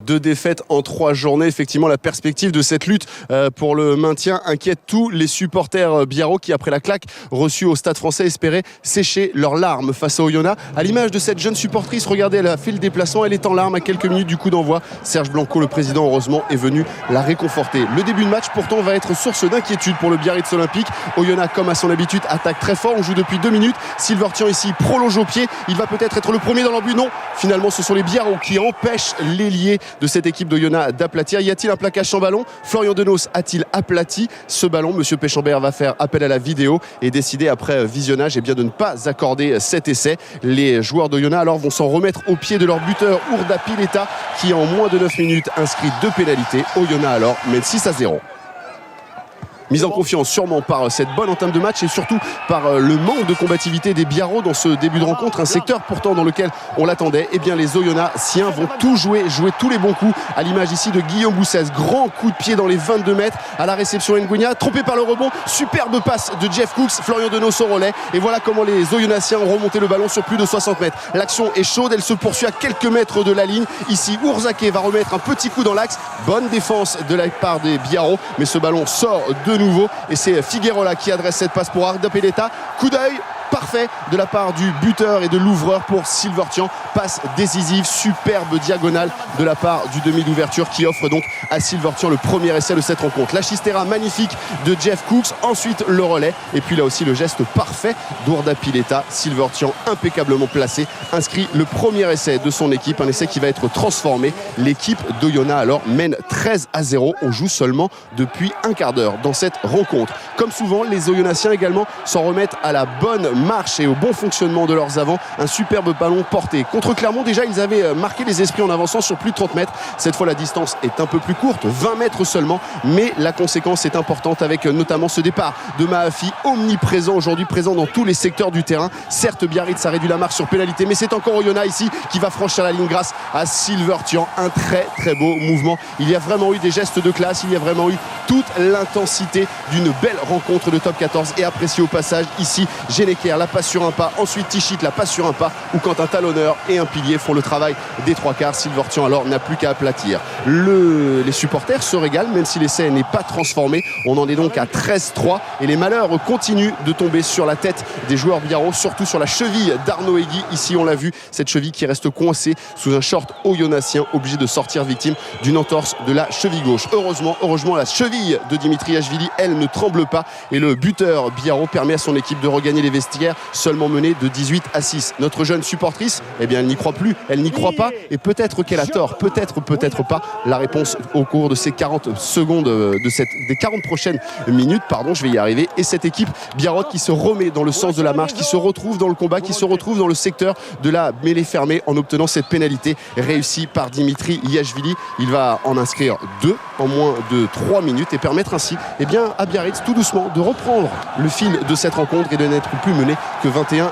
Deux défaites en 3 journées. Effectivement, la perspective de cette lutte pour le maintien inquiète tous les supporters biarro qui, après la claque reçue au Stade Français, espéraient sécher leurs larmes face à Oyonnax. À l'image de cette jeune supportrice, regardez, elle a fait le déplacement, elle est en larmes à quelques minutes du coup d'envoi. Serge Blanco, le président, heureusement, est venu la réconforter. Le début de match, pourtant, va être source d'inquiétude pour le Biarritz Olympique. Oyonnax, comme à son habitude, attaque très fort. On joue depuis 2 minutes. Silvertian ici prolonge au pied. Il va peut-être être le premier dans leur but. Non, finalement, ce sont les Biarros qui empêchent l'ailier de cette équipe d'Oyonnax d'aplatir. Y a-t-il un plaquage sans ballon? Florian Denos a-t-il aplati ce ballon? Monsieur Péchambert va faire appel à la vidéo et décider après visionnage de ne pas accorder cet essai. Les joueurs d'Oyonnax alors vont s'en remettre au pied de leur buteur Urda Pileta qui en moins de 9 minutes inscrit 2 pénalités. Oyonnax alors mène 6-0. Mise en confiance sûrement par cette bonne entame de match et surtout par le manque de combativité des Biarros dans ce début de rencontre, un secteur pourtant dans lequel on l'attendait. Eh bien les Oyonnaxiens vont tout jouer tous les bons coups, à l'image ici de Guillaume Boussès. Grand coup de pied dans les 22 mètres à la réception Nguenia, trompé par le rebond, superbe passe de Jeff Cooks, Florian Denos au relais et voilà comment les Oyonnaxiens ont remonté le ballon sur plus de 60 mètres. L'action est chaude, elle se poursuit à quelques mètres de la ligne. Ici Urzake va remettre un petit coup dans l'axe, bonne défense de la part des Biarros, mais ce ballon sort de nouveau et c'est Figueroa qui adresse cette passe pour Urda Pileta. Coup d'œil parfait de la part du buteur et de l'ouvreur pour Silvertian. Passe décisive, superbe diagonale de la part du demi d'ouverture qui offre donc à Silvertian le premier essai de cette rencontre. La chistera magnifique de Jeff Cooks, ensuite le relais et puis là aussi le geste parfait d'Urda Pileta. Silvertian impeccablement placé inscrit le premier essai de son équipe, un essai qui va être transformé. L'équipe d'Oyonnax alors mène 13-0. On joue seulement depuis un quart d'heure dans cette rencontre. Comme souvent, les Oyonnaxiens également s'en remettent à la bonne marche et au bon fonctionnement de leurs avants. Un superbe ballon porté contre Clermont. Déjà ils avaient marqué les esprits en avançant sur plus de 30 mètres. Cette fois la distance est un peu plus courte, 20 mètres seulement, mais la conséquence est importante avec notamment ce départ de Mahafi, omniprésent aujourd'hui, présent dans tous les secteurs du terrain. Certes Biarritz a réduit la marque sur pénalité, mais c'est encore Oyonnax ici qui va franchir la ligne grâce à Silvertian. Un très très beau mouvement. Il y a vraiment eu des gestes de classe, il y a vraiment eu toute l'intensité d'une belle rencontre de top 14 et apprécié au passage ici Geneker, la passe sur un pas, ensuite Tichit, la passe sur un pas, où quand un talonneur et un pilier font le travail des 3/4. Silvertian alors n'a plus qu'à aplatir. Les supporters se régalent même si l'essai n'est pas transformé. On en est donc à 13-3 et les malheurs continuent de tomber sur la tête des joueurs biarros, surtout sur la cheville d'Arnaud Egui. Ici on l'a vu, cette cheville qui reste coincée sous un short oyonnaxien, obligé de sortir victime d'une entorse de la cheville gauche. Heureusement la cheville de Dimitriashvili elle ne tremble pas et le buteur biarro permet à son équipe de regagner les vestiaires, seulement menée de 18-6. Notre jeune supportrice, eh bien elle n'y croit plus, elle n'y croit pas et peut-être qu'elle a tort, peut-être pas. La réponse au cours de ces 40 secondes des 40 prochaines minutes, je vais y arriver. Et cette équipe biarrote qui se remet dans le sens de la marche, qui se retrouve dans le combat, qui se retrouve dans le secteur de la mêlée fermée en obtenant cette pénalité réussie par Dimitriashvili. Il va en inscrire 2 en moins de 3 minutes et permettre ainsi à Biarritz tout doucement de reprendre le fil de cette rencontre et de n'être plus mené que 21-12.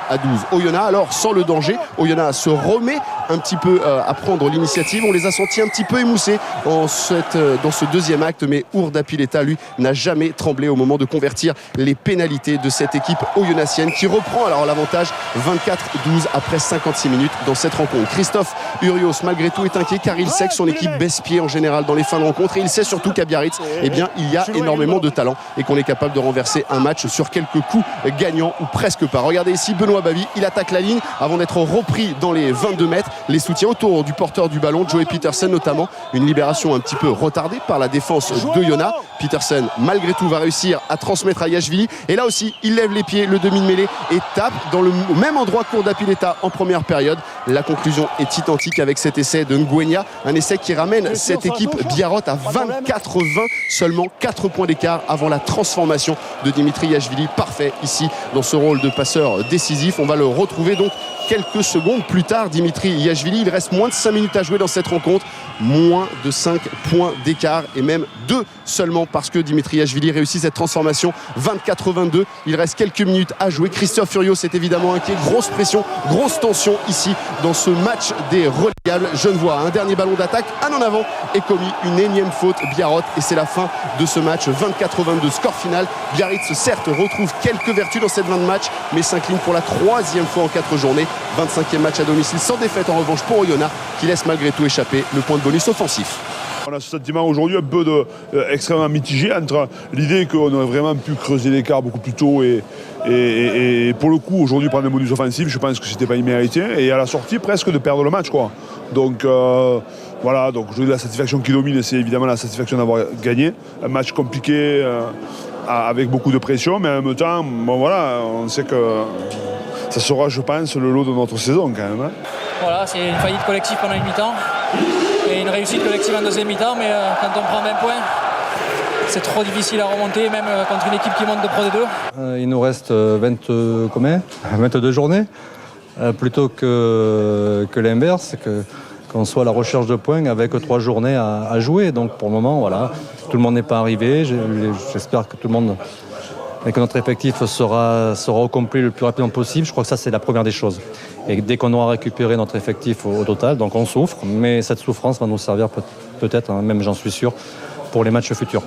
Oyonnax alors sans le danger, Oyonnax se remet un petit peu à prendre l'initiative. On les a sentis un petit peu émoussés dans ce deuxième acte, mais Urda Pileta lui n'a jamais tremblé au moment de convertir les pénalités de cette équipe oyonnaxienne qui reprend alors l'avantage 24-12 après 56 minutes dans cette rencontre. Christophe Urios malgré tout est inquiet car il sait que son équipe baisse pied en général dans les fins de rencontre et il sait surtout qu'à Biarritz il y a énormément de talent et qu'on est capable de renverser un match sur quelques coups gagnants ou presque pas. Regardez ici Benoît Bavy, il attaque la ligne avant d'être repris dans les 22 mètres. Les soutiens autour du porteur du ballon, Joey Petersen notamment, une libération un petit peu retardée par la défense d'Oyonnax. Petersen malgré tout va réussir à transmettre à Yashvili et là aussi il lève les pieds, le demi de mêlée et tape dans le même endroit qu'Urda Pileta en première période. La conclusion est identique avec cet essai de Nguenia, un essai qui ramène cette équipe biarrote à 24-20, seulement 4 points d'écart avant la transformation de Dimitriashvili. Parfait ici dans ce rôle de passeur décisif. On va le retrouver donc quelques secondes plus tard. Dimitriashvili, il reste moins de 5 minutes à jouer dans cette rencontre, moins de 5 points d'écart et même 2 seulement parce que Dimitriashvili réussit cette transformation 24-22. Il reste quelques minutes à jouer. Christophe Furios est évidemment inquiet, grosse pression, grosse tension ici dans ce match des relégables. Genevois, un dernier ballon d'attaque, un en avant et commis une énième faute biarrote et c'est la fin de ce match 24-22. Score final, Biarritz certes retrouve quelques vertus dans cette fin de match mais s'incline pour la 3e fois en 4 journées 25e match à domicile sans défaite en revanche pour Oyonnax qui laisse malgré tout échapper le point de bonus offensif. On a ce sentiment aujourd'hui un peu extrêmement mitigé entre l'idée qu'on aurait vraiment pu creuser l'écart beaucoup plus tôt et pour le coup aujourd'hui prendre un bonus offensif, je pense que c'était pas immérité et à la sortie presque de perdre le match quoi. Donc voilà, donc aujourd'hui la satisfaction qui domine, c'est évidemment la satisfaction d'avoir gagné un match compliqué avec beaucoup de pression, mais en même temps bon, voilà, on sait que ça sera, je pense, le lot de notre saison quand même. Hein. Voilà, c'est une faillite collective pendant une mi-temps et une réussite collective en deuxième mi-temps, mais quand on prend 20 points, c'est trop difficile à remonter, même contre une équipe qui monte de Pro D2. Il nous reste 22 journées, plutôt que l'inverse, qu'on soit à la recherche de points avec 3 journées à jouer. Donc pour le moment, voilà, tout le monde n'est pas arrivé. J'espère que tout le monde... et que notre effectif sera au complet le plus rapidement possible. Je crois que ça, c'est la première des choses. Et dès qu'on aura récupéré notre effectif au total, donc on souffre, mais cette souffrance va nous servir peut-être, hein, même j'en suis sûr, pour les matchs futurs.